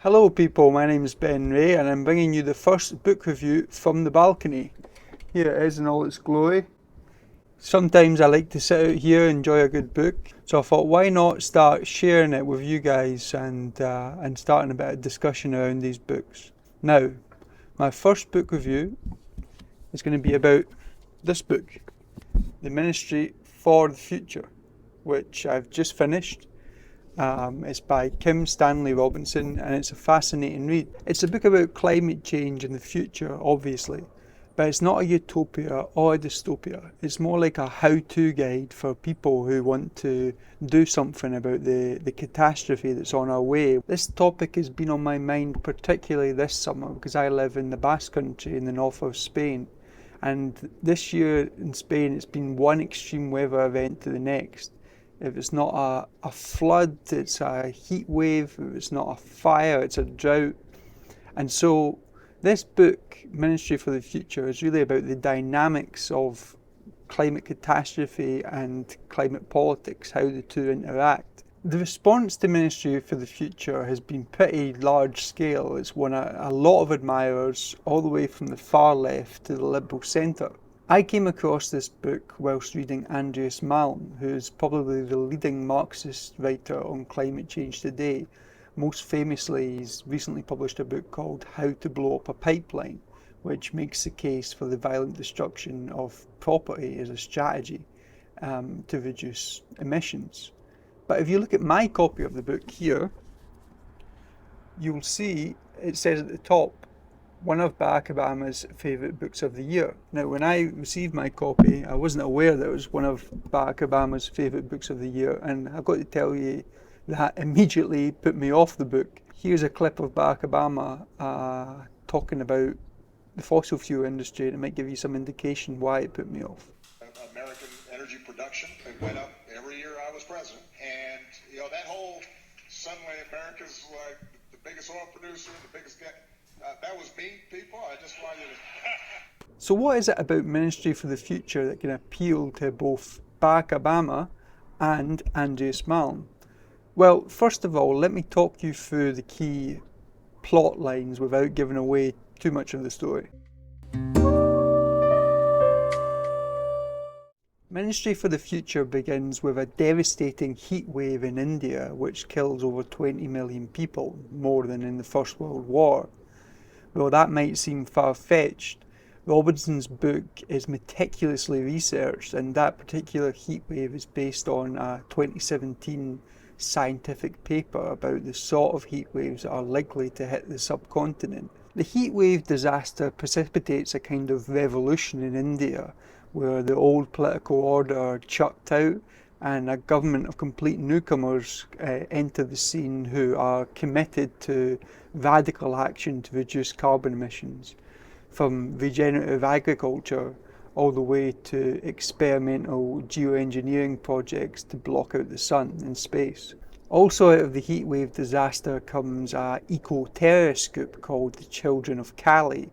Hello people, my name is Ben Wray and I'm bringing you the first book review from the balcony. Here it is in all its glory. Sometimes I like to sit out here and enjoy a good book, so I thought why not start sharing it with you guys and starting a bit of discussion around these books. Now, my first book review is going to be about this book, The Ministry for the Future, which I've just finished. It's by Stanley Robinson and it's a fascinating read. It's a book about climate change and the future, obviously, but it's not a utopia or a dystopia. It's more like a how-to guide for people who want to do something about the catastrophe that's on our way. This topic has been on my mind particularly this summer because I live in the Basque Country in the north of Spain, and this year in Spain it's been one extreme weather event to the next. If it's not a flood, it's a heat wave. If it's not a fire, it's a drought. And so this book, Ministry for the Future, is really about the dynamics of climate catastrophe and climate politics, how the two interact. The response to Ministry for the Future has been pretty large scale. It's won a lot of admirers all the way from the far left to the liberal centre. I came across this book whilst reading Andreas Malm, who is probably the leading Marxist writer on climate change today. Most famously, he's recently published a book called How to Blow Up a Pipeline, which makes the case for the violent destruction of property as a strategy to reduce emissions. But if you look at my copy of the book here, you'll see it says at the top, one of Barack Obama's favourite books of the year. Now, when I received my copy, I wasn't aware that it was one of Barack Obama's favourite books of the year, and I've got to tell you that immediately put me off the book. Here's a clip of Barack Obama talking about the fossil fuel industry, and it might give you some indication why it put me off. American energy production, it went up every year I was president, and that whole suddenly America's like the biggest oil producer, the biggest guy. That was me, people. I just wanted to... So what is it about Ministry for the Future that can appeal to both Barack Obama and Andreas Malm? Well, first of all, let me talk you through the key plot lines without giving away too much of the story. Ministry for the Future begins with a devastating heat wave in India which kills over 20 million people, more than in the First World War. Though that might seem far-fetched, Robinson's book is meticulously researched, and that particular heat wave is based on a 2017 scientific paper about the sort of heat waves that are likely to hit the subcontinent. The heat wave disaster precipitates a kind of revolution in India, where the old political order are chucked out and a government of complete newcomers enter the scene who are committed to radical action to reduce carbon emissions, from regenerative agriculture all the way to experimental geoengineering projects to block out the sun in space. Also out of the heatwave disaster comes an eco-terrorist group called the Children of Cali,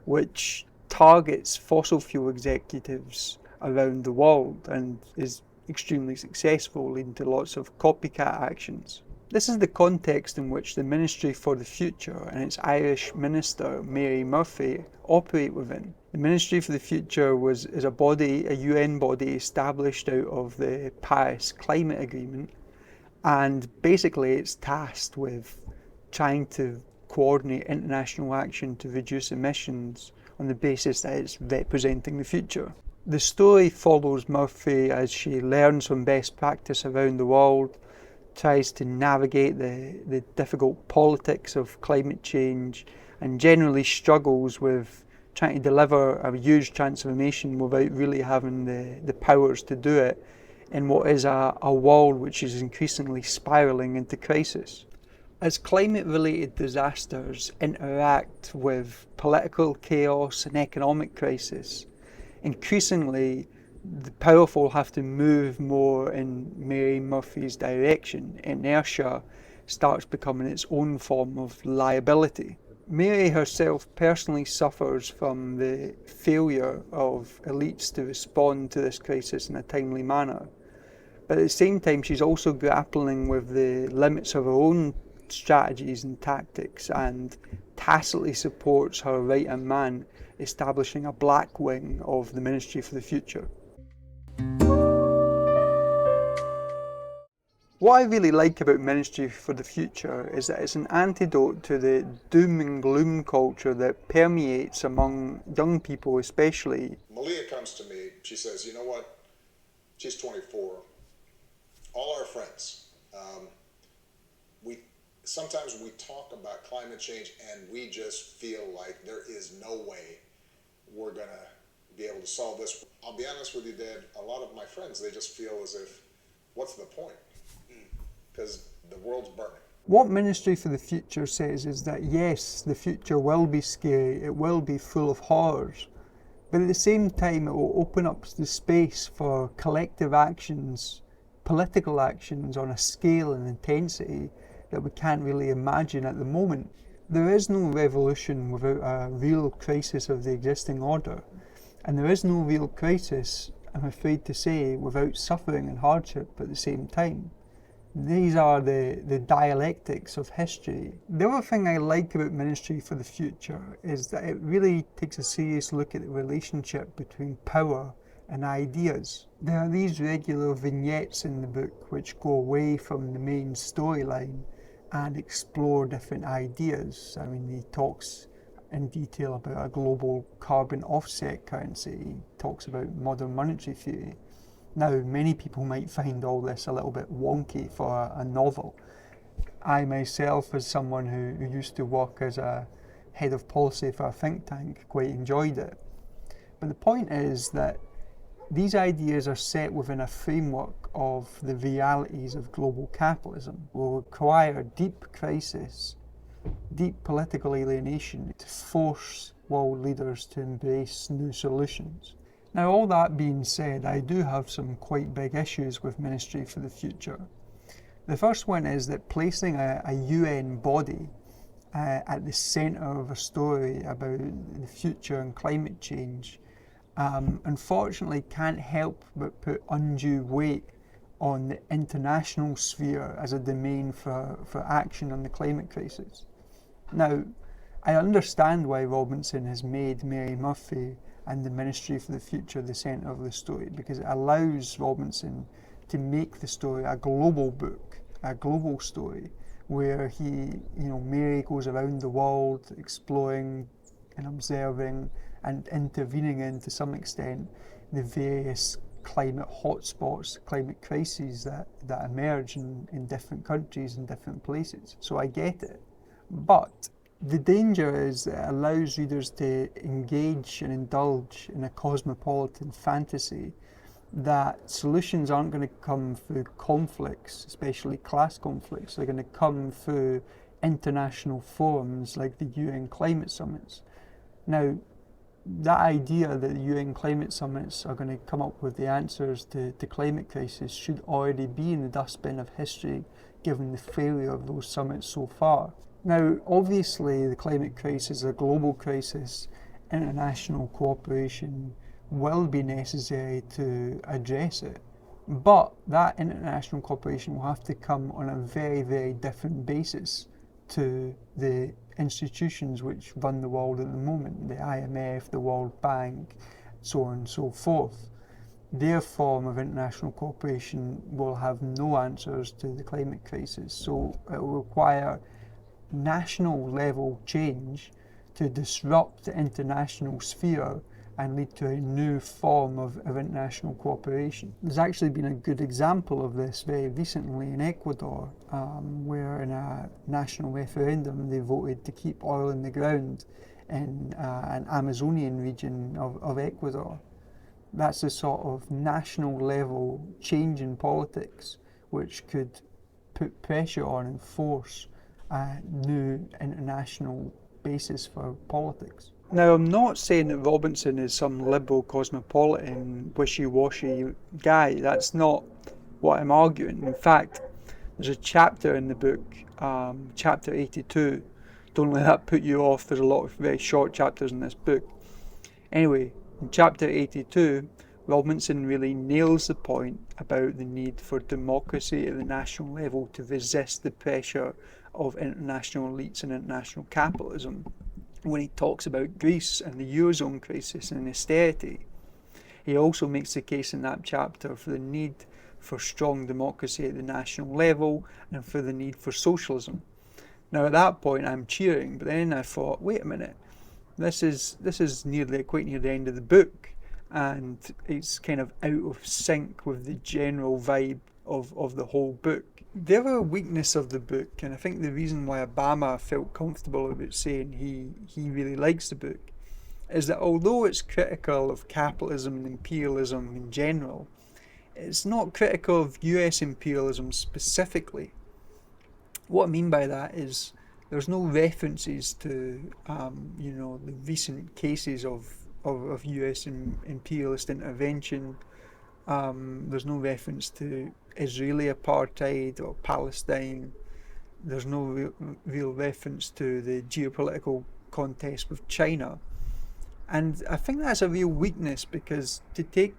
which targets fossil fuel executives around the world and is extremely successful, leading to lots of copycat actions. This is the context in which the Ministry for the Future and its Irish minister, Mary Murphy, operate within. The Ministry for the Future is a body, a UN body established out of the Paris Climate Agreement, and basically it's tasked with trying to coordinate international action to reduce emissions on the basis that it's representing the future. The story follows Murphy as she learns from best practice around the world, tries to navigate the difficult politics of climate change, and generally struggles with trying to deliver a huge transformation without really having the powers to do it in what is a world which is increasingly spiralling into crisis. As climate-related disasters interact with political chaos and economic crisis, increasingly the powerful have to move more in Mary Murphy's direction. Inertia starts becoming its own form of liability. Mary herself personally suffers from the failure of elites to respond to this crisis in a timely manner. But at the same time, she's also grappling with the limits of her own strategies and tactics, and tacitly supports her right-hand man establishing a black wing of the Ministry for the Future. What I really like about Ministry for the Future is that it's an antidote to the doom and gloom culture that permeates among young people especially. Malia comes to me, she says, you know what, she's 24, all our friends, sometimes we talk about climate change and we just feel like there is no way we're going to be able to solve this. I'll be honest with you, Dad, a lot of my friends, they just feel as if, what's the point? Because the world's burning. What Ministry for the Future says is that yes, the future will be scary, it will be full of horrors, but at the same time it will open up the space for collective actions, political actions on a scale and intensity that we can't really imagine at the moment. There is no revolution without a real crisis of the existing order, and there is no real crisis, I'm afraid to say, without suffering and hardship at the same time. These are the dialectics of history. The other thing I like about Ministry for the Future is that it really takes a serious look at the relationship between power and ideas. There are these regular vignettes in the book which go away from the main storyline and explore different ideas. I mean, he talks in detail about a global carbon offset currency. He talks about modern monetary theory. Now, many people might find all this a little bit wonky for a novel. I myself, as someone who used to work as a head of policy for a think tank, quite enjoyed it. But the point is that these ideas are set within a framework of the realities of global capitalism, will require deep crisis, deep political alienation to force world leaders to embrace new solutions. Now, all that being said, I do have some quite big issues with Ministry for the Future. The first one is that placing a UN body at the centre of a story about the future and climate change unfortunately can't help but put undue weight on the international sphere as a domain for action on the climate crisis. Now, I understand why Robinson has made Mary Murphy and the Ministry for the Future the centre of the story, because it allows Robinson to make the story a global book, a global story, where Mary goes around the world exploring and observing and intervening in, to some extent, the various climate hotspots, climate crises that emerge in different countries and different places. So I get it. But the danger is that it allows readers to engage and indulge in a cosmopolitan fantasy that solutions aren't going to come through conflicts, especially class conflicts. They're going to come through international forums like the UN climate summits. Now, that idea that the UN climate summits are going to come up with the answers to climate crisis should already be in the dustbin of history, given the failure of those summits so far. Now, obviously, the climate crisis is a global crisis. International cooperation will be necessary to address it. But that international cooperation will have to come on a very, very different basis to the institutions which run the world at the moment, the IMF, the World Bank, so on and so forth. Their form of international cooperation will have no answers to the climate crisis, so it will require national level change to disrupt the international sphere and lead to a new form of international cooperation. There's actually been a good example of this very recently in Ecuador, where in a national referendum they voted to keep oil in the ground in an Amazonian region of Ecuador. That's the sort of national level change in politics which could put pressure on and force a new international basis for politics. Now, I'm not saying that Robinson is some liberal cosmopolitan wishy-washy guy. That's not what I'm arguing. In fact, there's a chapter in the book, chapter 82. Don't let that put you off. There's a lot of very short chapters in this book. Anyway, in chapter 82, Robinson really nails the point about the need for democracy at the national level to resist the pressure of international elites and international capitalism when he talks about Greece and the Eurozone crisis and austerity. He also makes the case in that chapter for the need for strong democracy at the national level and for the need for socialism. Now at that point I'm cheering, but then I thought, wait a minute, this is quite near the end of the book, and it's kind of out of sync with the general vibe of the whole book. The other weakness of the book, and I think the reason why Obama felt comfortable about saying he really likes the book, is that although it's critical of capitalism and imperialism in general, it's not critical of US imperialism specifically. What I mean by that is there's no references to the recent cases of US imperialist intervention. There's no reference to Israeli apartheid or Palestine. There's no real reference to the geopolitical contest with China. And I think that's a real weakness, because to take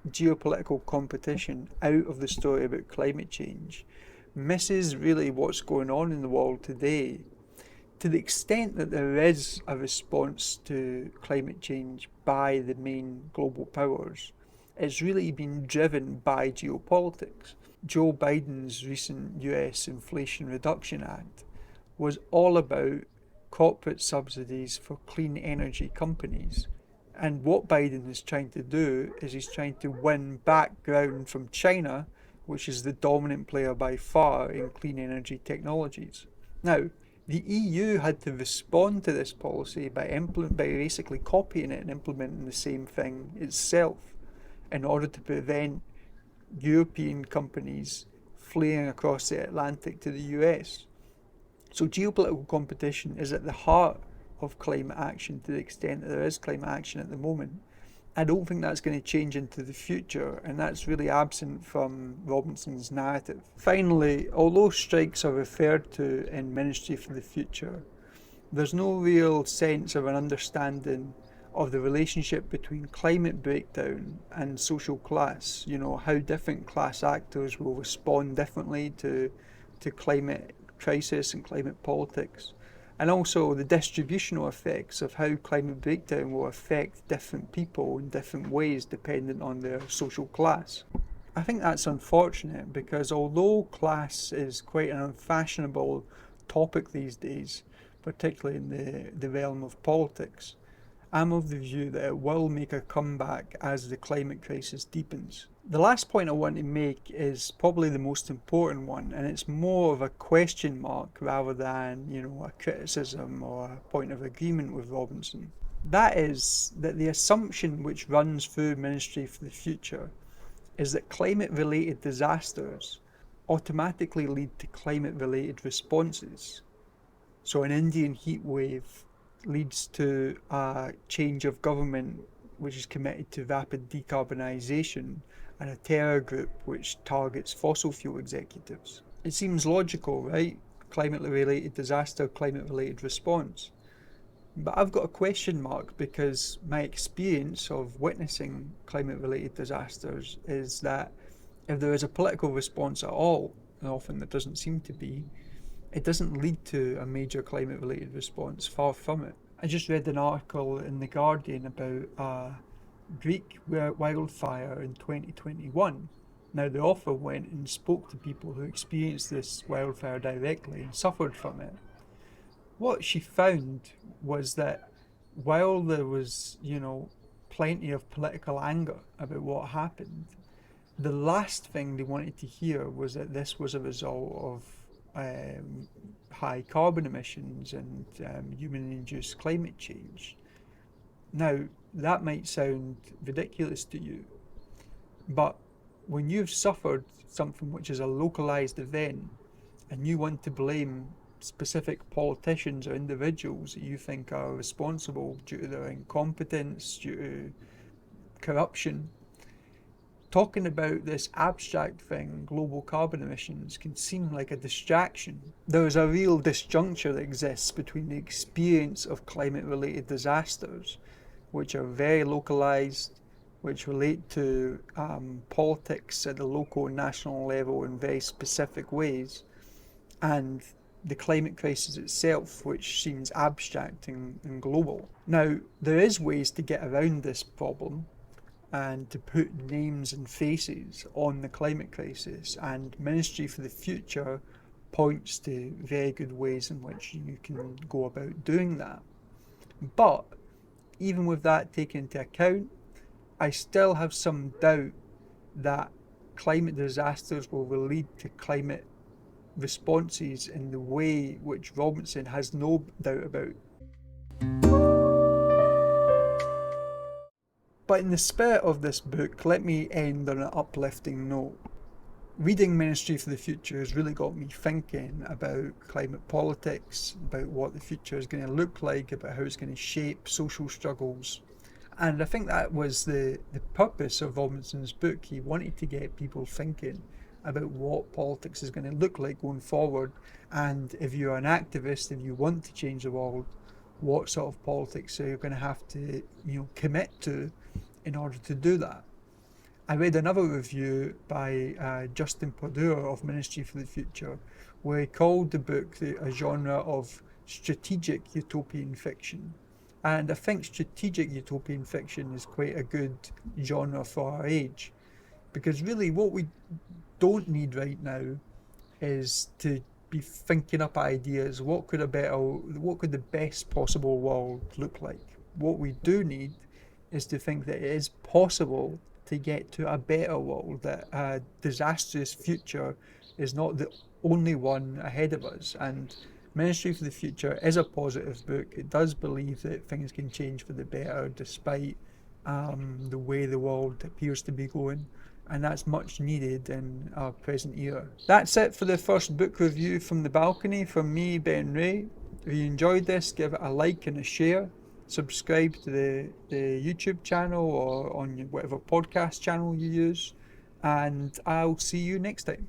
geopolitical competition out of the story about climate change misses really what's going on in the world today. To the extent that there is a response to climate change by the main global powers, it's really been driven by geopolitics. Joe Biden's recent US Inflation Reduction Act was all about corporate subsidies for clean energy companies. And what Biden is trying to do is he's trying to win back ground from China, which is the dominant player by far in clean energy technologies. Now, the EU had to respond to this policy by basically copying it and implementing the same thing itself in order to prevent European companies fleeing across the Atlantic to the US. So geopolitical competition is at the heart of climate action, to the extent that there is climate action at the moment. I don't think that's going to change into the future, and that's really absent from Robinson's narrative. Finally, although strikes are referred to in Ministry for the Future, there's no real sense of an understanding of the relationship between climate breakdown and social class. How different class actors will respond differently to climate crisis and climate politics, and also the distributional effects of how climate breakdown will affect different people in different ways dependent on their social class. I think that's unfortunate, because although class is quite an unfashionable topic these days, particularly in the realm of politics, I'm of the view that it will make a comeback as the climate crisis deepens. The last point I want to make is probably the most important one, and it's more of a question mark rather than, a criticism or a point of agreement with Robinson. That is that the assumption which runs through Ministry for the Future is that climate-related disasters automatically lead to climate-related responses. So an Indian heat wave leads to a change of government which is committed to rapid decarbonisation, and a terror group which targets fossil fuel executives. It seems logical, right? Climate-related disaster, climate-related response. But I've got a question mark, because my experience of witnessing climate-related disasters is that if there is a political response at all, and often there doesn't seem to be, it doesn't lead to a major climate-related response, far from it. I just read an article in The Guardian about Greek wildfire in 2021. Now, the author went and spoke to people who experienced this wildfire directly and suffered from it. What she found was that while there was, plenty of political anger about what happened, the last thing they wanted to hear was that this was a result of high carbon emissions and human-induced climate change. Now, that might sound ridiculous to you, but when you've suffered something which is a localized event and you want to blame specific politicians or individuals that you think are responsible due to their incompetence, due to corruption, talking about this abstract thing, global carbon emissions, can seem like a distraction. There is a real disjuncture that exists between the experience of climate-related disasters, which are very localized, which relate to politics at the local and national level in very specific ways, and the climate crisis itself, which seems abstract and global. Now, there is ways to get around this problem and to put names and faces on the climate crisis, and Ministry for the Future points to very good ways in which you can go about doing that. But even with that taken into account, I still have some doubt that climate disasters will lead to climate responses in the way which Robinson has no doubt about. But in the spirit of this book, let me end on an uplifting note. Reading Ministry for the Future has really got me thinking about climate politics, about what the future is going to look like, about how it's going to shape social struggles. And I think that was the purpose of Robinson's book. He wanted to get people thinking about what politics is going to look like going forward. And if you're an activist and you want to change the world, what sort of politics are you going to have to commit to in order to do that. I read another review by Justin Perdue of Ministry for the Future, where he called the book a genre of strategic utopian fiction. And I think strategic utopian fiction is quite a good genre for our age, because really what we don't need right now is to be thinking up ideas. What could the best possible world look like? What we do need is to think that it is possible to get to a better world, that a disastrous future is not the only one ahead of us. And Ministry for the Future is a positive book. It does believe that things can change for the better despite the way the world appears to be going, and that's much needed in our present era. That's it for the first book review from the balcony from me, Ben Wray. If you enjoyed this, give it a like and a share. Subscribe to the YouTube channel or on whatever podcast channel you use, and I'll see you next time.